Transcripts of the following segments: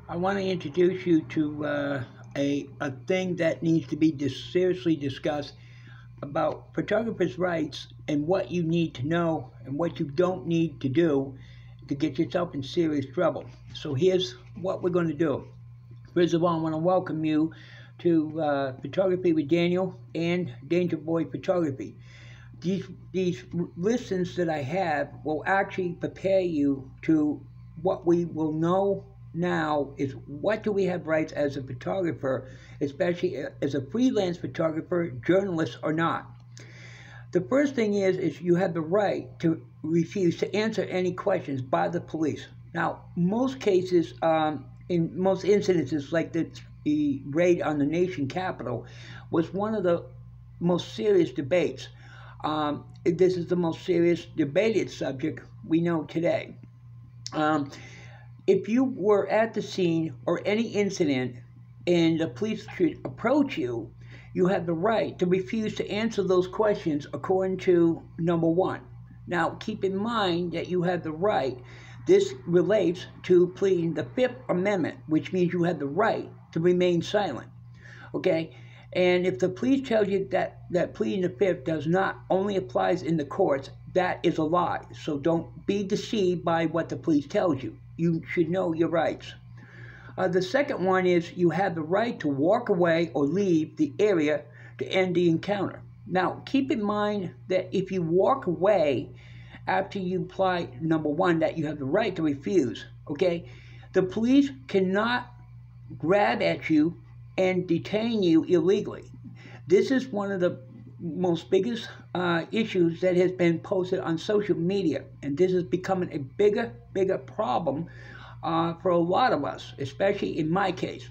I want to introduce you to a thing that needs to be seriously discussed about photographers' rights and what you need to know and what you don't need to do to get yourself in serious trouble. So here's what we're going to do. First of all, I want to welcome you to Photography with Daniel and Danger Boy Photography. These listens that I have will actually prepare you to what we will know now is what do we have rights as a photographer, especially as a freelance photographer, journalist or not. The first thing is you have the right to refuse to answer any questions by the police. Now, most cases, in most incidences like the raid on the nation capital was one of the most serious debates. This is the most serious debated subject we know today. If you were at the scene or any incident and the police should approach you, you have the right to refuse to answer those questions according to number one. Now, keep in mind that you have the right. This relates to pleading the Fifth Amendment, which means you have the right to remain silent. Okay? And if the police tell you that pleading the Fifth does not only applies in the courts, that is a lie. So don't be deceived by what the police tells you. You should know your rights. The second one is you have the right to walk away or leave the area to end the encounter. Now, keep in mind that if you walk away after you apply number one, that you have the right to refuse, okay? The police cannot grab at you and detain you illegally. This is one of the most biggest issues that has been posted on social media, and this is becoming a bigger problem for a lot of us, especially in my case.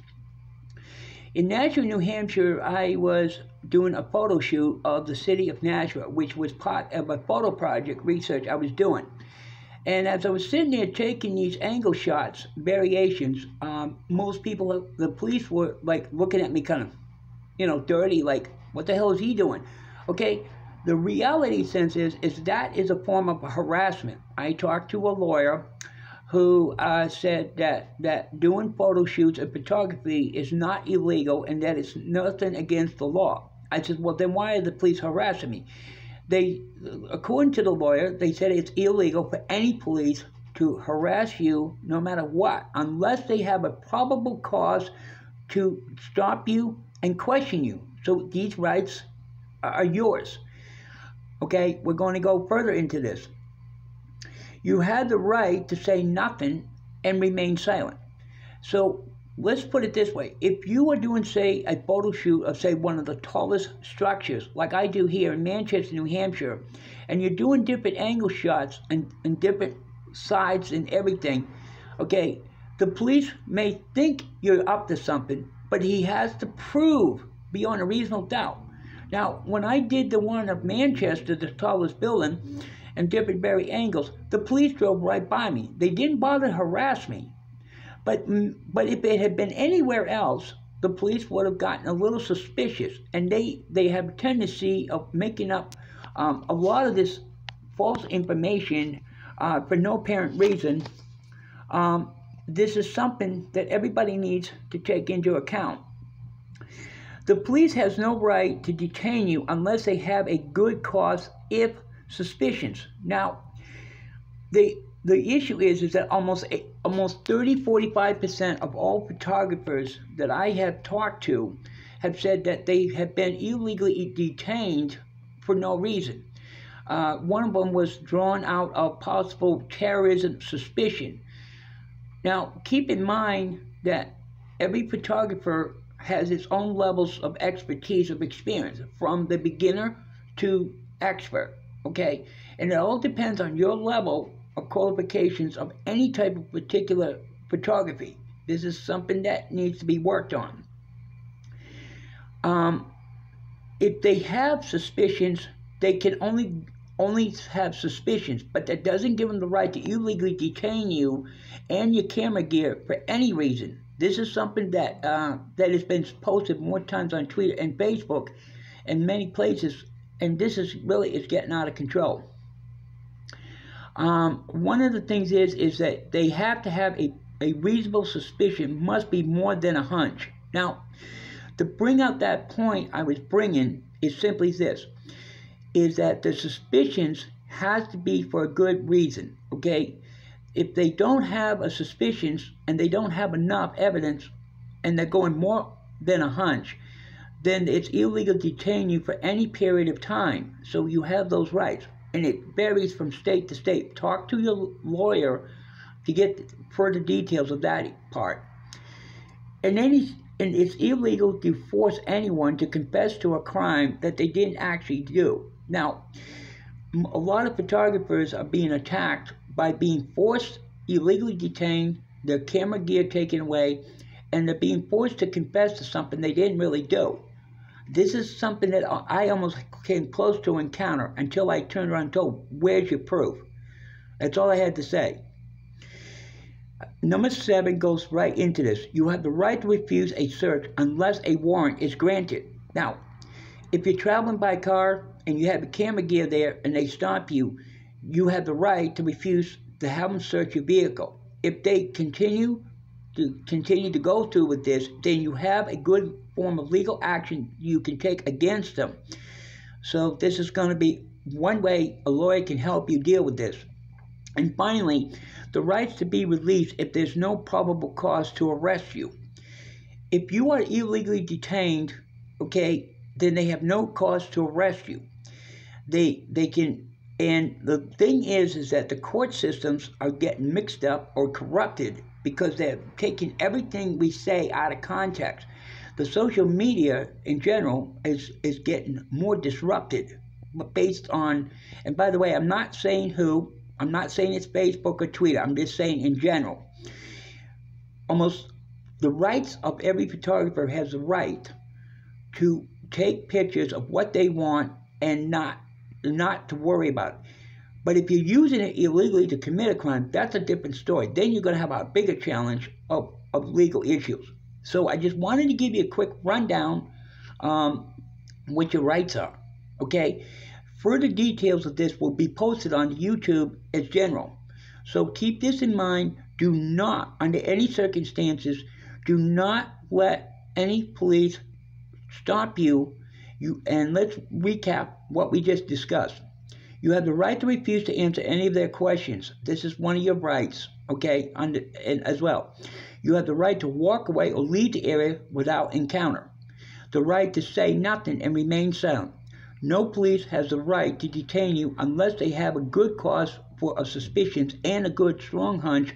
In Nashua, New Hampshire, I was doing a photo shoot of the city of Nashua, which was part of a photo project research I was doing. And as I was sitting there taking these angle shots, variations, most people, the police were like looking at me kind of, dirty, like, what the hell is he doing? Okay, the reality sense is that is a form of harassment. I talked to a lawyer who said that doing photo shoots and photography is not illegal and that it's nothing against the law. I said, well, then why are the police harassing me? According to the lawyer, they said it's illegal for any police to harass you no matter what, unless they have a probable cause to stop you and question you. So these rights are yours. Okay, we're going to go further into this. You have the right to say nothing and remain silent. So let's put it this way. If you are doing, say, a photo shoot of, say, one of the tallest structures, like I do here in Manchester, New Hampshire, and you're doing different angle shots and different sides and everything, okay, the police may think you're up to something, but he has to prove beyond a reasonable doubt. Now, when I did the one of Manchester, the tallest building, and different very angles, the police drove right by me. They didn't bother to harass me. But if it had been anywhere else, the police would have gotten a little suspicious, and they have a tendency of making up a lot of this false information for no apparent reason. This is something that everybody needs to take into account. The police has no right to detain you unless they have a good cause if suspicions. Now, the issue is that almost 30-45% of all photographers that I have talked to have said that they have been illegally detained for no reason. One of them was drawn out of possible terrorism suspicion. Now, keep in mind that every photographer has its own levels of expertise, of experience, from the beginner to expert. Okay, and it all depends on your level of qualifications of any type of particular photography. This is something that needs to be worked on. If they have suspicions, they can only have suspicions, but that doesn't give them the right to illegally detain you and your camera gear for any reason. This is something that has been posted more times on Twitter and Facebook and many places. And this is getting out of control. One of the things is that they have to have a reasonable suspicion must be more than a hunch. Now, to bring out that point I was bringing is simply this, is that the suspicions has to be for a good reason, okay? If they don't have a suspicions and they don't have enough evidence and they're going more than a hunch, then it's illegal to detain you for any period of time. So you have those rights. And it varies from state to state. Talk to your lawyer to get further details of that part. And it's illegal to force anyone to confess to a crime that they didn't actually do. Now, a lot of photographers are being attacked by being forced, illegally detained, their camera gear taken away, and they're being forced to confess to something they didn't really do. This is something that I almost came close to encounter until I turned around and told, where's your proof? That's all I had to say. Number 7 goes right into this. You have the right to refuse a search unless a warrant is granted. Now, if you're traveling by car and you have the camera gear there and they stop you, you have the right to refuse to have them search your vehicle. If they continue to go through with this, then you have a good form of legal action you can take against them. So this is going to be one way a lawyer can help you deal with this. And finally, the rights to be released if there's no probable cause to arrest you. If you are illegally detained, okay, then they have no cause to arrest you. They can, and the thing is that the court systems are getting mixed up or corrupted because they're taking everything we say out of context. The social media in general is getting more disrupted based on, and by the way, I'm not saying who, I'm not saying it's Facebook or Twitter, I'm just saying in general. Almost the rights of every photographer has the right to take pictures of what they want and not to worry about it. But if you're using it illegally to commit a crime, that's a different story. Then you're going to have a bigger challenge of legal issues. So I just wanted to give you a quick rundown what your rights are, okay? Further details of this will be posted on YouTube as general. So keep this in mind. Do not, under any circumstances, do not let any police stop you. And let's recap what we just discussed. You have the right to refuse to answer any of their questions. This is one of your rights, okay, and as well. You have the right to walk away or leave the area without encounter. The right to say nothing and remain silent. No police has the right to detain you unless they have a good cause for a suspicion and a good strong hunch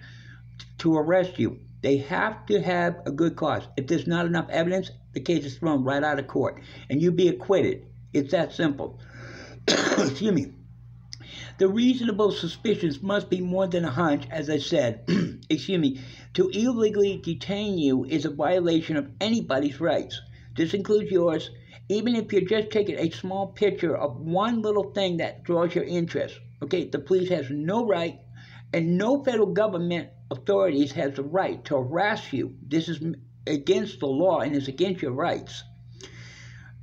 to arrest you. They have to have a good cause. If there's not enough evidence, the case is thrown right out of court and you be acquitted. It's that simple. Excuse me. The reasonable suspicions must be more than a hunch, as I said. Excuse me. To illegally detain you is a violation of anybody's rights. This includes yours, even if you're just taking a small picture of one little thing that draws your interest. Okay, the police has no right, and no federal government authorities has the right to harass you. This is against the law and is against your rights.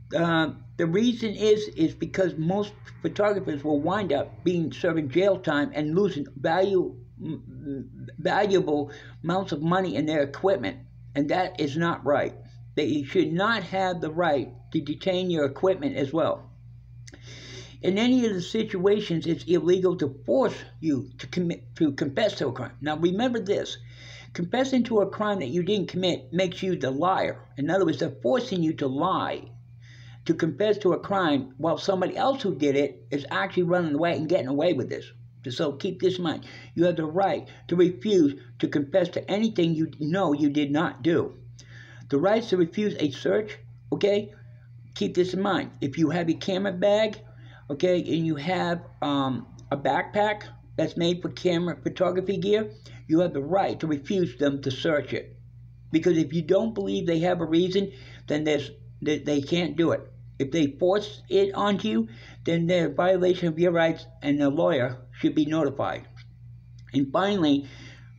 The reason is because most photographers will wind up serving jail time and losing valuable amounts of money in their equipment, and that is not right. They should not have the right to detain your equipment as well. In any of the situations, it's illegal to force you to confess to a crime. Now remember this, confessing to a crime that you didn't commit makes you the liar. In other words, they're forcing you to lie, to confess to a crime, while somebody else who did it is actually running away and getting away with this. So keep this in mind. You have the right to refuse to confess to anything you know you did not do. The rights to refuse a search, okay? Keep this in mind. If you have a camera bag, okay, and you have a backpack that's made for camera photography gear, you have the right to refuse them to search it. Because if you don't believe they have a reason, then they can't do it. If they force it onto you, then they're in violation of your rights and the lawyer should be notified. And finally,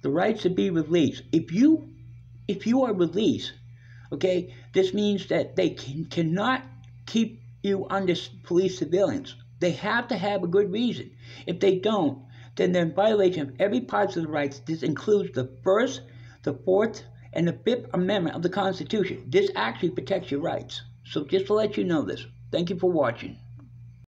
the rights to be released. If you are released, okay, this means that they cannot keep you under police surveillance. They have to have a good reason. If they don't, then they're in violation of every part of the rights. This includes the First, the Fourth and the Fifth Amendment of the Constitution. This actually protects your rights. So just to let you know this. Thank you for watching.